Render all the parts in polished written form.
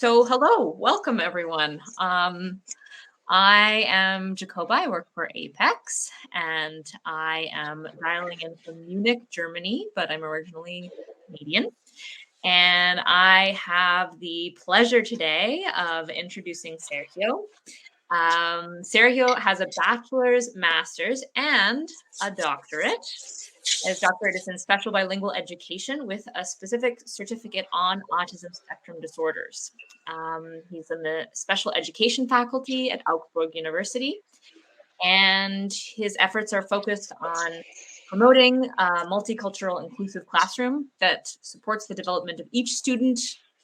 Hello, welcome everyone. I am Jacoba. I work for Apex, and I am dialing in from Munich, Germany, but I'm originally Canadian. And I have the pleasure today of introducing Sergio. Sergio has a bachelor's, master's, and a doctorate. His doctorate is in Special Bilingual Education with a specific certificate on Autism Spectrum Disorders. He's in the Special Education faculty at Augsburg University, and his efforts are focused on promoting a multicultural inclusive classroom that supports the development of each student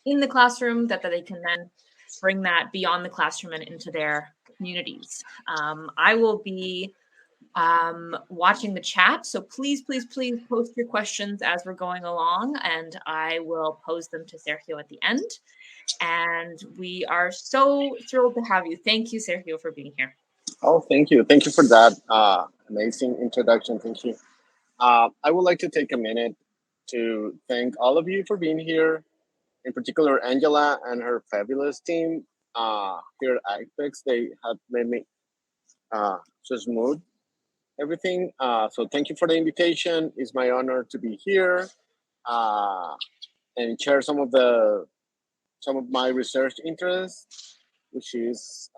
in the classroom, that they can then bring that beyond the classroom and into their communities. I will be watching the chat. So please post your questions as we're going along, and I will pose them to Sergio at the end. And we are so thrilled to have you. Thank you, Sergio, for being here. Oh, thank you. Thank you for that amazing introduction. Thank you. I would like to take a minute to thank all of you for being here, in particular Angela and her fabulous team here at Apex. They have made me so smooth everything. So thank you for the invitation. It's my honor to be here and share some of my research interests, which is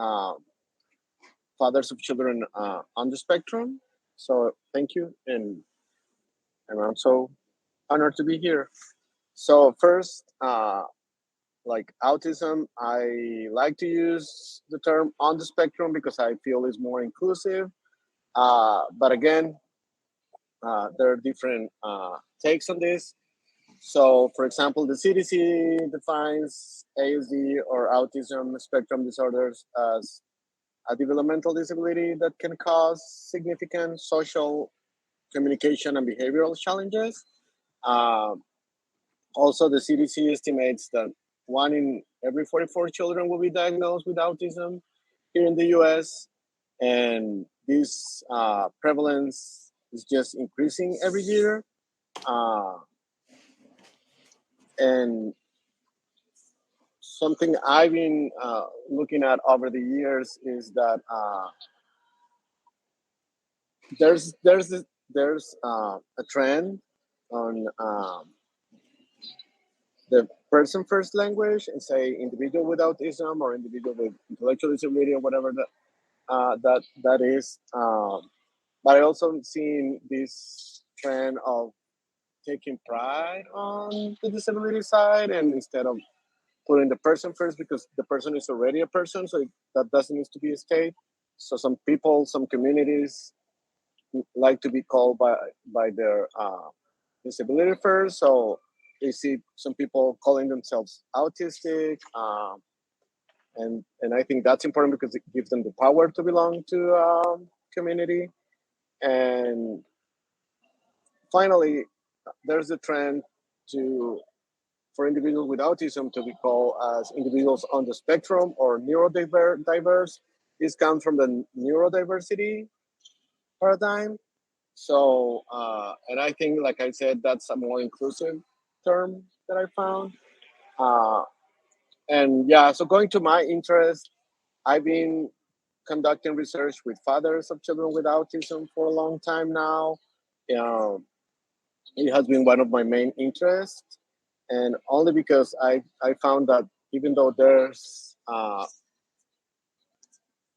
fathers of children on the spectrum. So thank you, and I'm so honored to be here. So first, like autism, I like to use the term on the spectrum because I feel it's more inclusive. But again, there are different takes on this. So, for example, the CDC defines ASD or autism spectrum disorders as a developmental disability that can cause significant social, communication, and behavioral challenges. Also, the CDC estimates that 1 in every 44 children will be diagnosed with autism here in the US, and this prevalence is just increasing every year. And something I've been looking at over the years is that there's a trend on the person first language, and say individual with autism or individual with intellectual disability or whatever that is. But I also seen this trend of taking pride on the disability side, and instead of putting the person first, because the person is already a person, so that doesn't need to be a state. So some people, some communities like to be called by their disability first. So you see some people calling themselves autistic, and I think that's important because it gives them the power to belong to a community. And finally, there's a trend for individuals with autism to be called as individuals on the spectrum or neurodiverse. This comes from the neurodiversity paradigm. So, and I think, like I said, that's a more inclusive term that I found. And yeah, so going to my interest, I've been conducting research with fathers of children with autism for a long time now. It has been one of my main interests, and only because I found that even though there's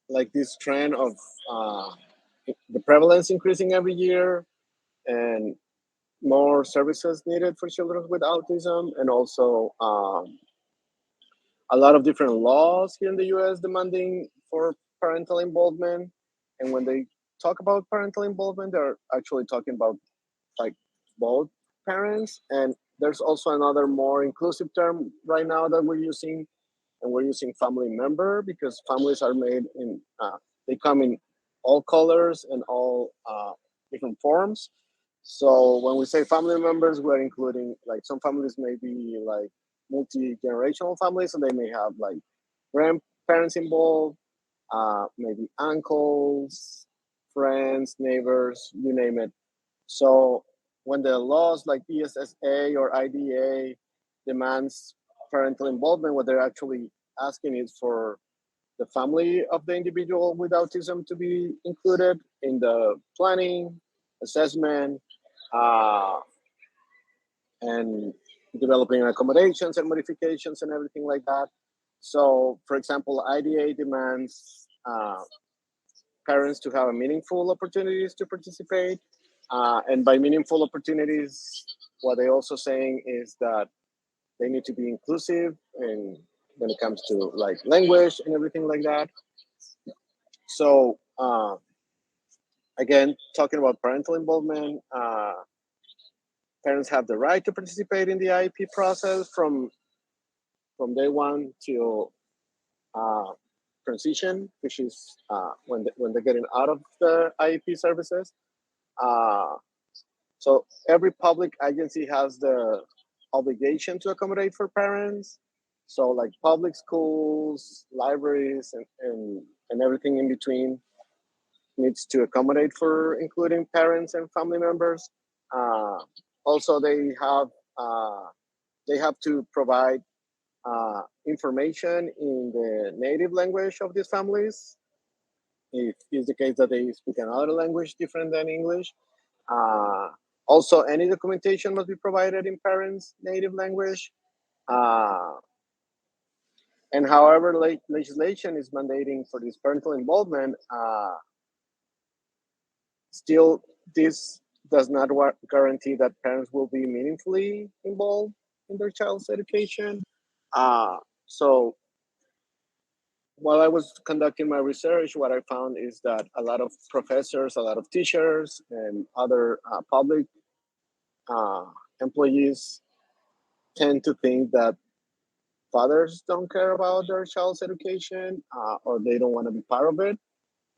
like this trend of the prevalence increasing every year, and more services needed for children with autism, and also a lot of different laws here in the US demanding for parental involvement. And when they talk about parental involvement, they're actually talking about like both parents. And there's also another more inclusive term right now that we're using, and we're using family member, because families are made in they come in all colors and all different forms. So when we say family members, we're including, like, some families may be like multi-generational families, so they may have like grandparents involved, maybe uncles, friends, neighbors, you name it. So when the laws like ESSA or IDA demands parental involvement, what they're actually asking is for the family of the individual with autism to be included in the planning, assessment, uh, and developing accommodations and modifications and everything like that. So, for example, IDA demands parents to have meaningful opportunities to participate. And by meaningful opportunities, what they're also saying is that they need to be inclusive and when it comes to like language and everything like that. So again, talking about parental involvement, parents have the right to participate in the IEP process from day one till uh, transition, which is when they're getting out of the IEP services. Uh, so every public agency has the obligation to accommodate for parents. So like public schools, libraries, and everything in between needs to accommodate for including parents and family members. Uh, also, uh, they have to provide information in the native language of these families. If it's the case that they speak another language different than English. Uh, Also, any documentation must be provided in parents' native language. Uh, and however, legislation is mandating for this parental involvement, still, this does not guarantee that parents will be meaningfully involved in their child's education. So while I was conducting my research, what I found is that a lot of professors, a lot of teachers, and other public uh, employees tend to think that fathers don't care about their child's education or they don't want to be part of it.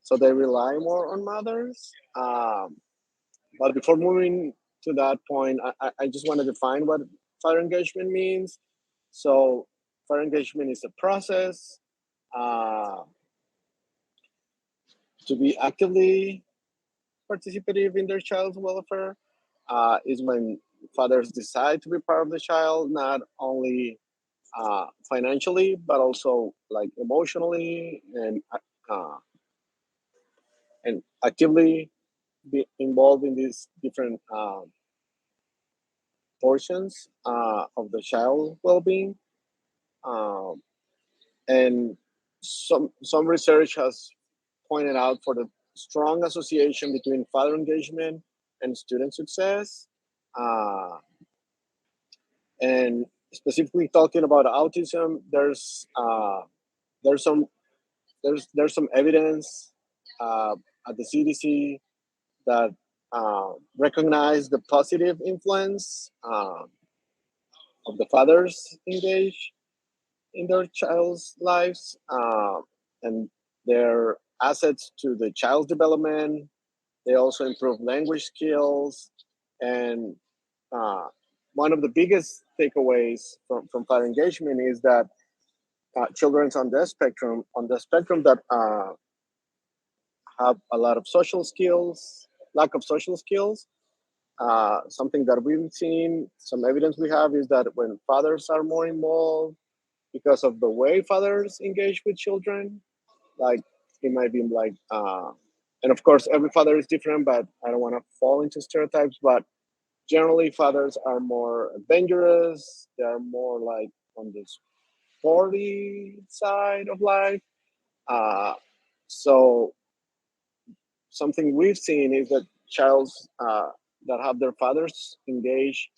So they rely more on mothers. But before moving to that point, I just want to define what father engagement means. So, father engagement is a process uh, to be actively participative in their child's welfare. Is when fathers decide to be part of the child, not only financially, but also like emotionally uh, and actively be involved in these different portions of the child well-being. Um, and some research has pointed out for the strong association between father engagement and student success. Uh, and specifically talking about autism, there's some there's some evidence uh, at the CDC that recognize the positive influence of the fathers engaged in their child's lives and their assets to the child's development. They also improve language skills. And uh, one of the biggest takeaways from father engagement is that children on the spectrum that have a lot of social skills, lack of social skills. Something that we've seen, some evidence we have is that when fathers are more involved because of the way fathers engage with children, like it might be like, and of course, every father is different, but I don't want to fall into stereotypes, but generally, fathers are more adventurous, they're more like on the sporty side of life. Uh, so something we've seen is that childs that have their fathers engaged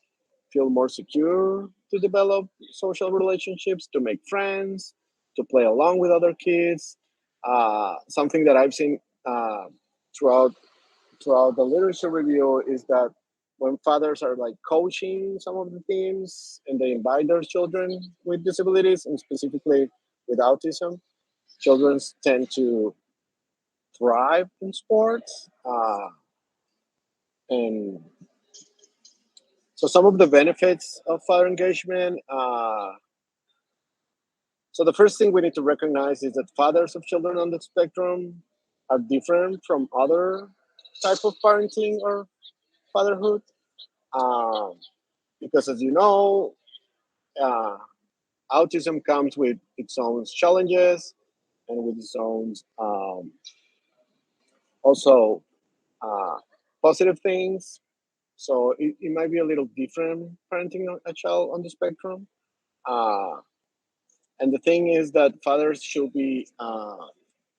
feel more secure to develop social relationships, to make friends, to play along with other kids. Something that I've seen throughout throughout the literature review is that when fathers are like coaching some of the teams and they invite their children with disabilities and specifically with autism, children tend to thrive in sports. And so some of the benefits of father engagement. So the first thing we need to recognize is that fathers of children on the spectrum are different from other type of parenting or fatherhood. Um, because as you know, uh, autism comes with its own challenges and with its own also uh, positive things. So it might be a little different parenting a child on the spectrum. Uh, and the thing is that fathers should be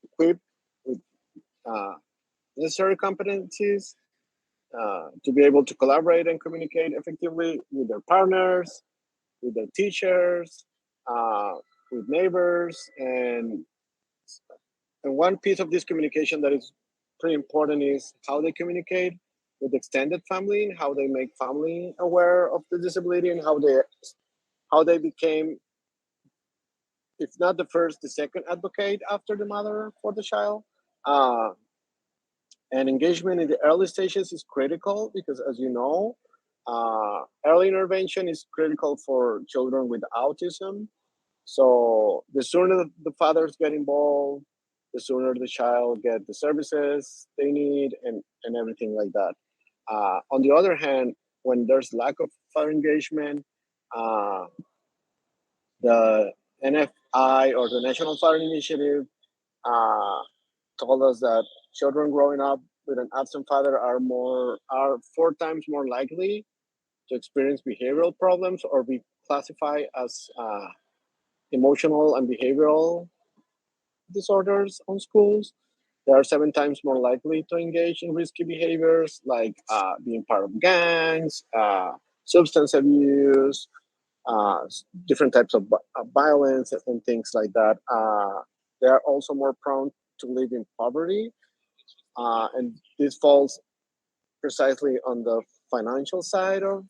equipped with uh, necessary competencies to be able to collaborate and communicate effectively with their partners, with their teachers, uh, with neighbors, and one piece of this communication that is pretty important is how they communicate with extended family and how they make family aware of the disability and how they became, if not the first, the second advocate after the mother for the child. Uh, and engagement in the early stages is critical because, as you know, early intervention is critical for children with autism. So the sooner the fathers get involved, the sooner the child get the services they need and everything like that. On the other hand, when there's lack of father engagement, uh, the NFI or the National Father Initiative uh, told us that children growing up with an absent father are 4 times more likely to experience behavioral problems or be classified as emotional and behavioral disorders on schools. They are 7 times more likely to engage in risky behaviors like being part of gangs, substance abuse, different types of violence and things like that. They are also more prone to live in poverty, and this falls precisely on the financial side of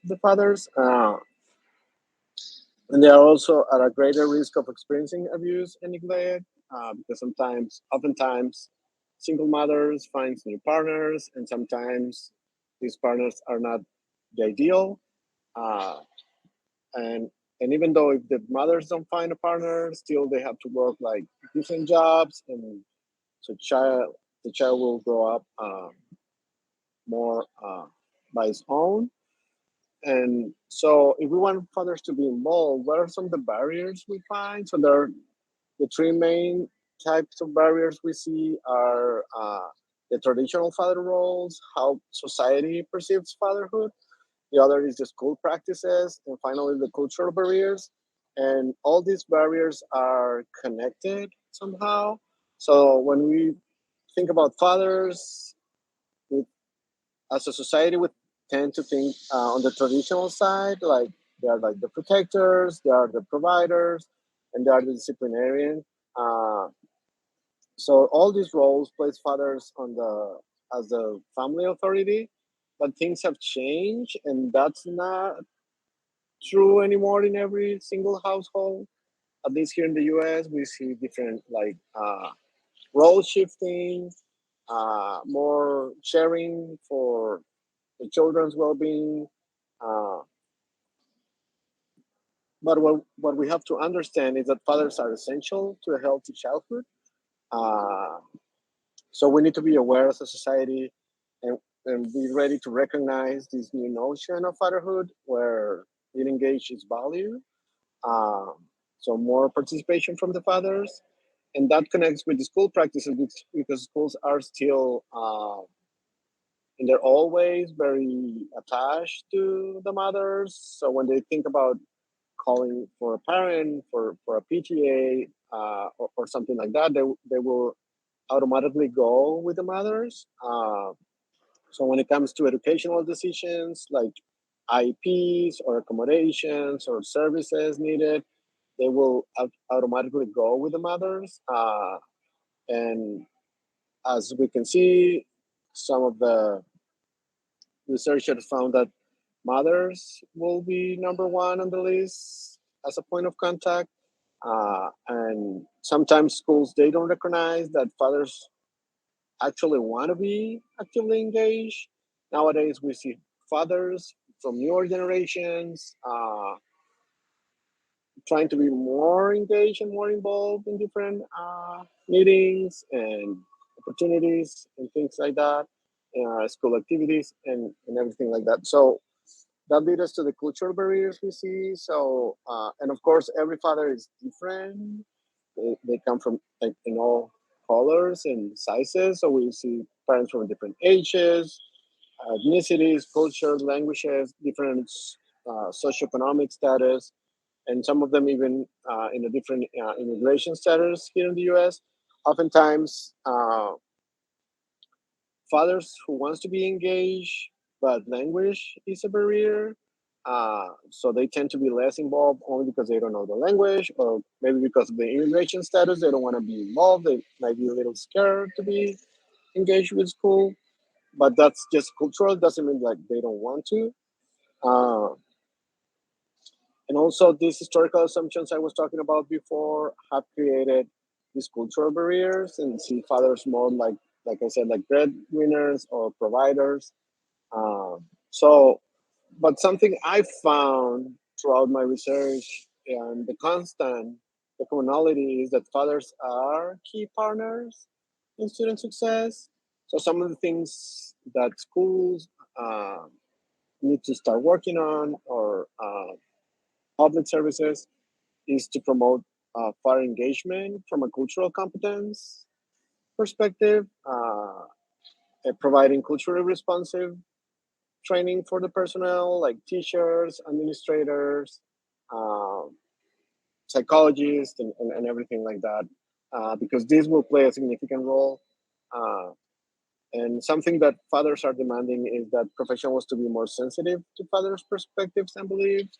the fathers. And they are also at a greater risk of experiencing abuse and neglect because oftentimes, single mothers find new partners, and sometimes these partners are not the ideal. Uh, and and even though if the mothers don't find a partner, still they have to work like different jobs, and so the child will grow up more by his own. And so, if we want fathers to be involved, what are some of the barriers we find? So, there are the three main types of barriers we see are the traditional father roles, how society perceives fatherhood. The other is the school practices, and finally, the cultural barriers. And all these barriers are connected somehow. So, when we think about fathers, we as a society we tend to think on the traditional side, like they are like the protectors, they are the providers, and they are the disciplinarian. uh, so all these roles place fathers on the as the family authority, but things have changed and that's not true anymore in every single household. At least here in the US we see different like role shifting, more sharing for the children's well-being. Uh, but what we have to understand is that fathers are essential to a healthy childhood. Uh, so we need to be aware as a society and be ready to recognize this new notion of fatherhood where being engaged is valued. Um, so more participation from the fathers. And that connects with the school practices because schools are still in their old ways very attached to the mothers. So when they think about calling for a parent for a PTA or something like that, they will automatically go with the mothers. So when it comes to educational decisions like IEPs or accommodations or services needed, they will automatically go with the mothers. And as we can see, some of the researchers found that mothers will be number one on the list as a point of contact. And sometimes schools they don't recognize that fathers actually want to be actively engaged. Nowadays, we see fathers from newer generations trying to be more engaged and more involved in different meetings and opportunities and things like that, school activities and everything like that. So that leads us to the cultural barriers we see. So, and of course, every father is different. They come from like in all colors and sizes. So we see parents from different ages, ethnicities, cultures, languages, different socioeconomic status, and some of them even in a different immigration status here in the U.S. Oftentimes, fathers who wants to be engaged, but language is a barrier. So they tend to be less involved only because they don't know the language, or maybe because of the immigration status, they don't want to be involved. They might be a little scared to be engaged with school, but that's just cultural. It doesn't mean like they don't want to. Uh, and also, these historical assumptions I was talking about before have created these cultural barriers and see fathers more like I said, like breadwinners or providers. So, but something I found throughout my research and the commonality is that fathers are key partners in student success. So some of the things that schools uh, need to start working on, or public services, is to promote father engagement from a cultural competence perspective, providing culturally responsive training for the personnel, like teachers, administrators, um, psychologists, and everything like that, because this will play a significant role. Uh, and something that fathers are demanding is that professionals to be more sensitive to fathers' perspectives and beliefs,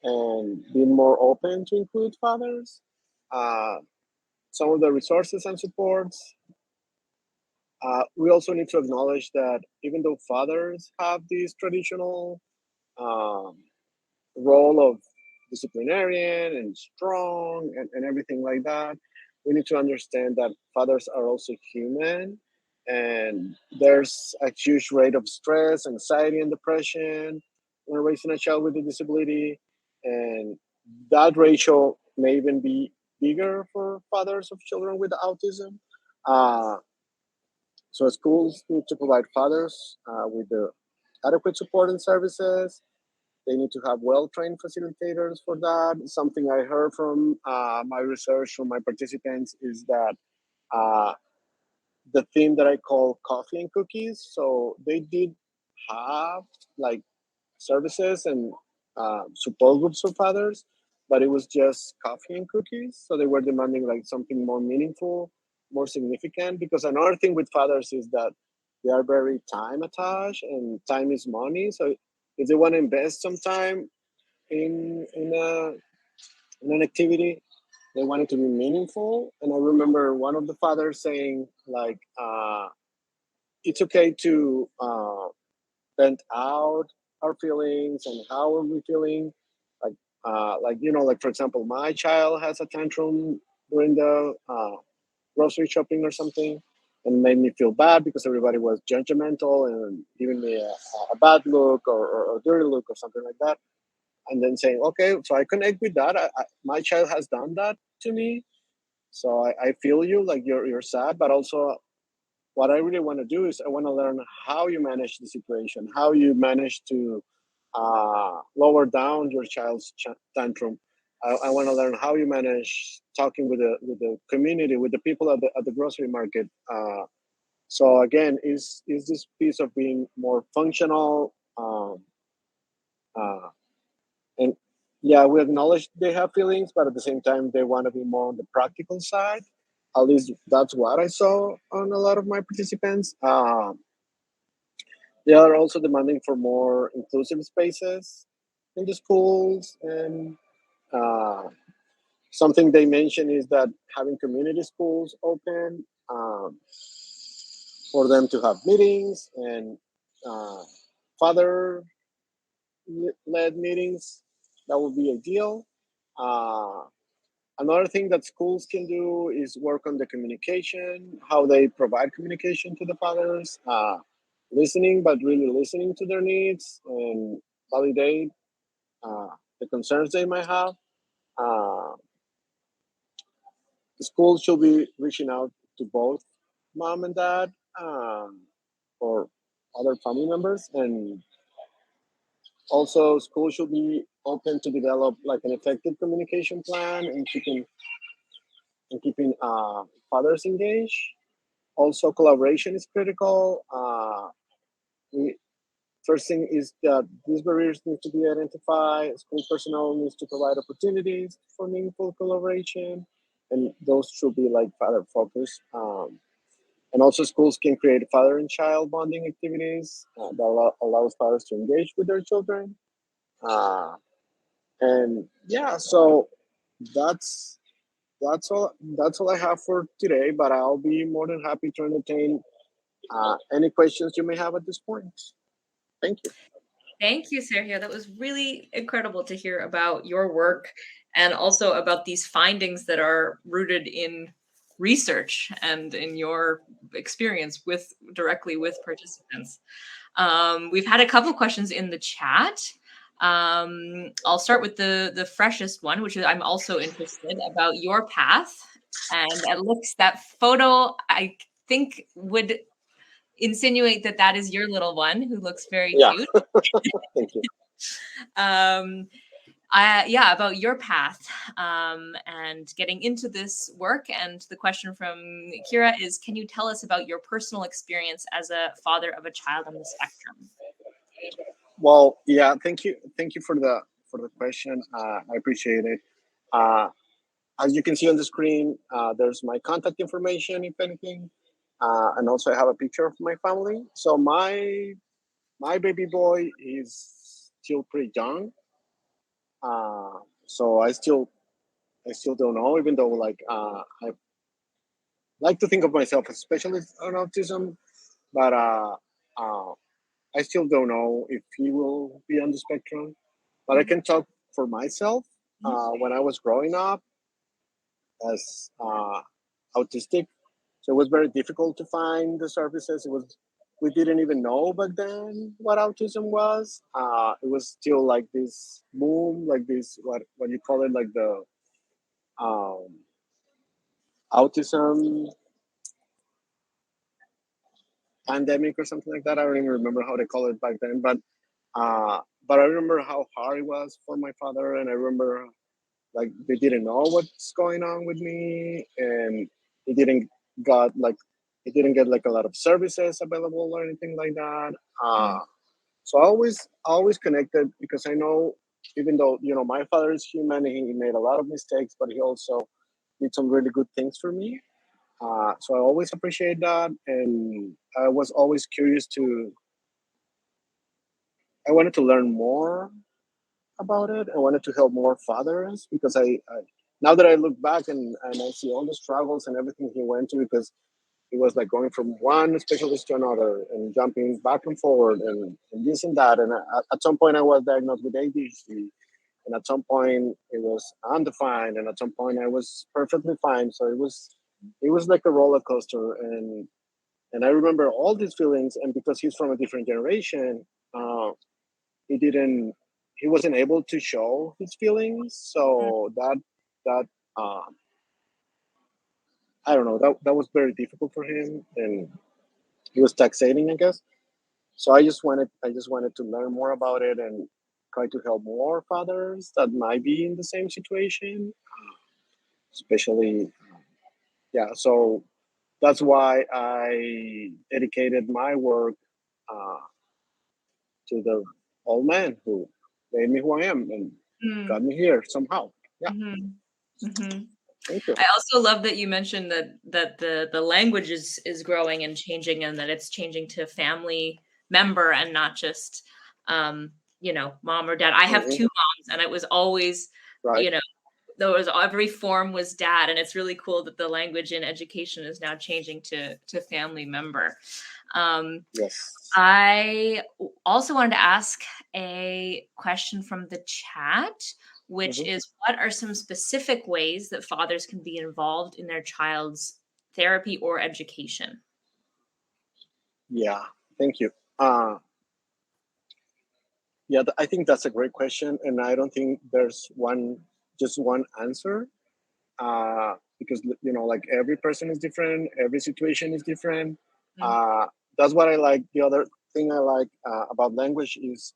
and be more open to include fathers. Uh, some of the resources and supports. We also need to acknowledge that even though fathers have this traditional um, role of disciplinarian and strong and everything like that, we need to understand that fathers are also human, and there's a huge rate of stress, anxiety, and depression when raising a child with a disability, and that ratio may even be bigger for fathers of children with autism. Uh, so schools need to provide fathers with the adequate support and services. They need to have well-trained facilitators for that. Something I heard from my research from my participants is that uh, the thing that I call coffee and cookies. So they did have like services and support groups for fathers, but it was just coffee and cookies. So they were demanding like something more meaningful, more significant. Because another thing with fathers is that they are very time attached, and time is money. So if they want to invest some time in an activity, they want it to be meaningful. And I remember one of the fathers saying like, it's okay to vent out our feelings and how are we feeling, like like for example, my child has a tantrum during the grocery shopping or something, and made me feel bad because everybody was judgmental and giving me a bad look, or dirty look or something like that, and then saying, okay, so I connect with that. My child has done that to me, so I feel you, like you're sad, but also what I really want to do is I want to learn how you manage the situation, how you manage to lower down your child's tantrum. I want to learn how you manage talking with the community, with the people at the grocery market. So again, is this piece of being more functional, uh, and yeah, we acknowledge they have feelings, but at the same time, they want to be more on the practical side. At least that's what I saw on a lot of my participants. They are also demanding for more inclusive spaces in the schools, and uh, something they mention is that having community schools open for them to have meetings and uh, father led meetings, that would be ideal. Uh, Another thing that schools can do is work on the communication, how they provide communication to the fathers, listening, but really listening to their needs and validate uh, the concerns they might have. Uh, the schools should be reaching out to both mom and dad, or other family members, and Also, schools should be open to develop like an effective communication plan and keeping fathers engaged. Also, collaboration is critical. We, First thing is that these barriers need to be identified. School personnel needs to provide opportunities for meaningful collaboration, and those should be like father focused. And also, schools can create father and child bonding activities that allows fathers to engage with their children. Uh, and yeah, so that's that's all I have for today. But I'll be more than happy to entertain any questions you may have at this point. Thank you. Thank you, Sergio. That was really incredible to hear about your work and also about these findings that are rooted in research and in your experience with directly with participants. We've had a couple questions in the chat. I'll start with the freshest one, which is I'm also interested about your path. And it looks that photo I think would insinuate that that is your little one who looks very Yeah, cute. thank you. um, yeah, about your path and getting into this work. And the question from Kira is, can you tell us about your personal experience as a father of a child on the spectrum? Well, yeah, thank you for the question. I appreciate it. Uh, as you can see on the screen, there's my contact information, if anything, and also I have a picture of my family. So my baby boy is still pretty young. So I still don't know, even though like I like to think of myself as a specialist on autism, but uh, I still don't know if he will be on the spectrum. But I can talk for myself. When I was growing up as autistic, so it was very difficult to find the services. It was We didn't even know back then what autism was. It was still like this boom, like this what you call it, like the um, autism pandemic or something like that. I don't even remember how they call it back then, but I remember how hard it was for my father, and I remember like they didn't know what's going on with me, and he didn't got like he didn't get like a lot of services available or anything like that. So I always connected because I know, even though my father is human, he made a lot of mistakes, but he also did some really good things for me. So I always appreciate that, and I was always curious to. I wanted to learn more about it. I wanted to help more fathers because I now that I look back and I see all the struggles and everything he went to, because it was like going from one specialist to another and jumping back and forward and this and that. And at some point I was diagnosed with ADHD, and at some point it was undefined, and at some point I was perfectly fine. So it was like a roller coaster, and I remember all these feelings. And because he's from a different generation, he didn't he wasn't able to show his feelings. So that I don't know, that was very difficult for him, and he was taxating, I guess. So I just wanted to learn more about it and try to help more fathers that might be in the same situation, especially. Yeah, so that's why I dedicated my work uh, to the old man who made me who I am and got me here somehow. Yeah, Mm-hmm. thank you. I also love that you mentioned that the language is growing and changing, and that it's changing to family member and not just mom or dad. I have Mhm. two moms, and it was always Right. you know there was every form was dad, and it's really cool that the language in education is now changing to family member. Um, Yes. I also wanted to ask a question from the chat, which Hmm. is what are some specific ways that fathers can be involved in their child's therapy or education? Yeah. Thank you. Yeah, I think that's a great question, and I don't think there's just one answer. Because like every person is different, every situation is different. Mm, Uh, that's what I like. The other thing I like about language is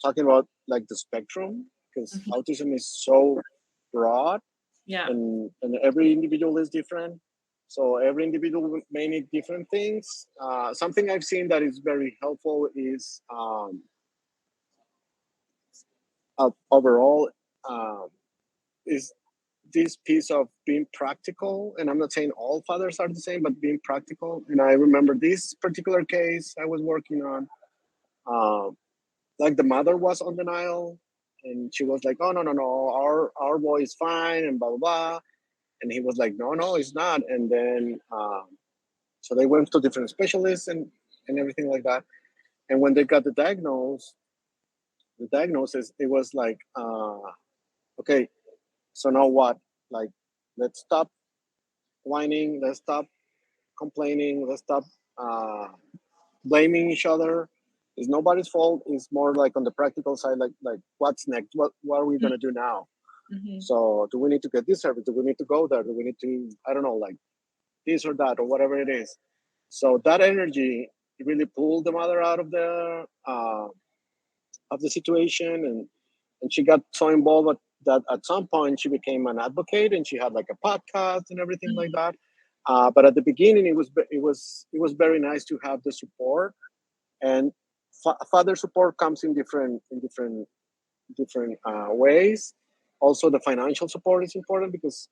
talking about like the spectrum, because Mhm. autism is so broad, Yeah. and every individual is different. So every individual may need different things. Something I've seen that is very helpful is overall um, is this piece of being practical. And I'm not saying all fathers are the same, but being practical. And I remember this particular case I was working on. Um, like the mother was on denial, and she was like, "Oh no, no, no, our boy is fine," and blah blah blah. And he was like, "No, no, it's not." And then so they went to different specialists and everything like that. And when they got the diagnosis, it was like, okay, so now what? Like, let's stop whining, let's stop complaining, let's stop uh, blaming each other. It's nobody's fault. It's more like on the practical side, like what's next? What are we gonna do now? Mhm. So do we need to get this service? Do we need to go there? Do we need to, I don't know, like this or that or whatever it is? So that energy really pulled the mother out of the situation, and she got so involved that at some point she became an advocate, and she had like a podcast and everything like that. But at the beginning, it was very nice to have the support, and father support comes in different ways. Also, the financial support is important because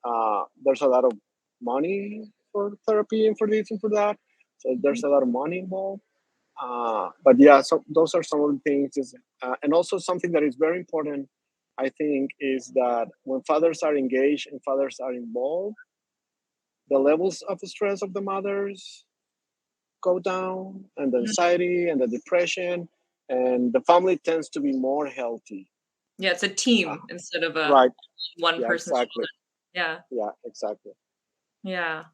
there's a lot of money for therapy and for this and for that. So there's Mhm. a lot of money involved. But yeah, so those are some of the things. And also something that is very important, I think, is that when fathers are engaged and fathers are involved, the levels of stress of the mothers go down, and the Mhm. anxiety and the depression, and the family tends to be more healthy. Yeah, it's a Uh, team instead of a right. one Yeah, person exactly. shoulder. Yeah. Yeah, exactly. Yeah.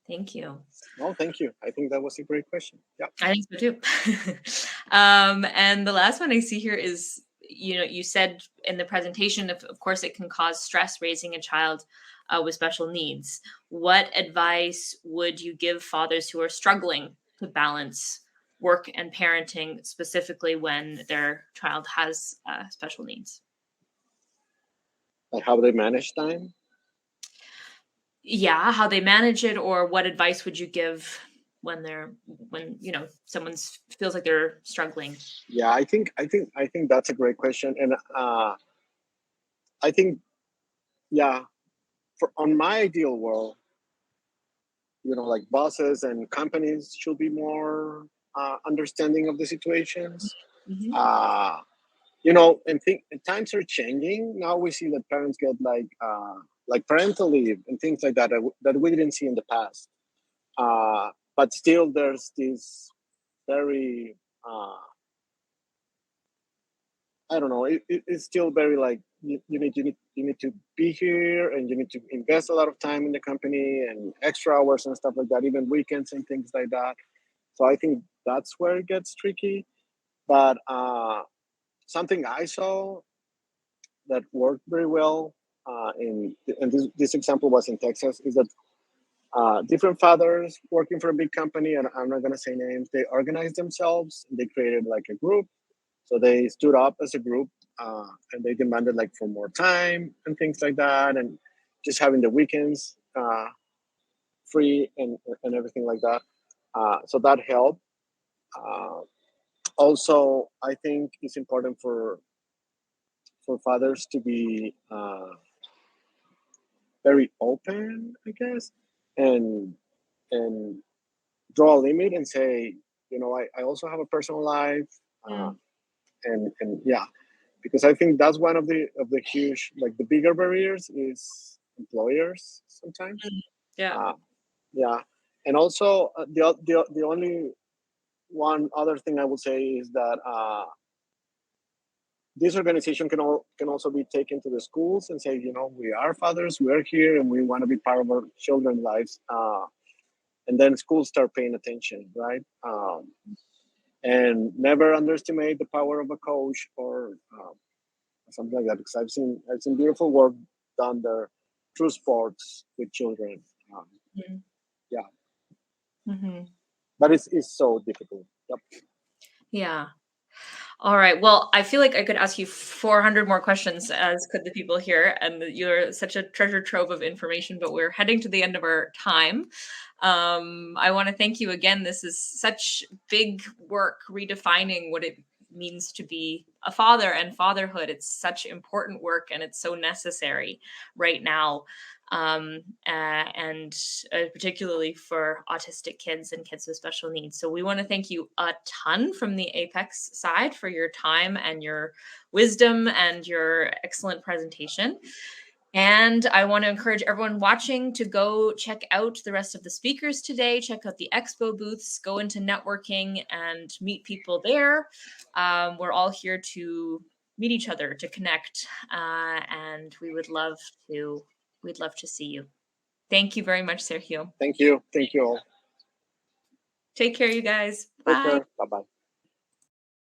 Thank you. No, thank you. I think that was a great question. Yeah. I think so too. And the last one I see here is, you said in the presentation, of course, it can cause stress raising a child with special needs. What advice would you give fathers who are struggling to balance work and parenting, specifically when their child has special needs? Like how they manage time. Yeah, how they manage it, or what advice would you give when someone's feels like they're struggling? Yeah, I think that's a great question, and I think, yeah, for on my ideal world, like bosses and companies should be more understanding of the situations. Mhm. Uh, and think times are changing now. We see that parents get like parental leave and things like that that we didn't see in the past. But still, there's this very I don't know. It's still very like you need to be here, and you need to invest a lot of time in the company and extra hours and stuff like that, even weekends and things like that. So I think that's where it gets tricky. But something I saw that worked very well and this example was in Texas, is that different fathers working for a big company, and I'm not going to say names, they organized themselves. They created like a group. So they stood up as a group, and they demanded like for more time and things like that, and just having the weekends free and everything like that. So that helped. Uh, Also, I think it's important for fathers to be very open, I guess, and and draw a limit and say, I also have a personal life, uh, Mm, and yeah, because I think that's one of the huge, like the bigger barriers is employers sometimes. mm. Yeah. Uh, yeah, and also the only one other thing I would say is that this organization can also be taken to the schools and say, we are fathers, we are here, and we want to be part of our children's lives. And then schools start paying attention, right? And never underestimate the power of a coach or something like that, because I've seen beautiful work done there through sports with children. Um, Mhm. yeah, Mhm. but it's so difficult. Yep. Yeah. All right. Well, I feel like I could ask you 400 more questions, as could the people here, and you're such a treasure trove of information, but we're heading to the end of our time. I want to thank you again. This is such big work redefining what it means to be a father and fatherhood. It's such important work and it's so necessary right now. And particularly for autistic kids and kids with special needs. So we want to thank you a ton from the Apex side for your time and your wisdom and your excellent presentation. And I want to encourage everyone watching to go check out the rest of the speakers today, check out the expo booths, go into networking and meet people there. We're all here to meet each other, to connect, and we'd love to see you. Thank you very much, Sergio. Thank you. Thank you all. Take care, you guys. Take Bye. care. Bye-bye.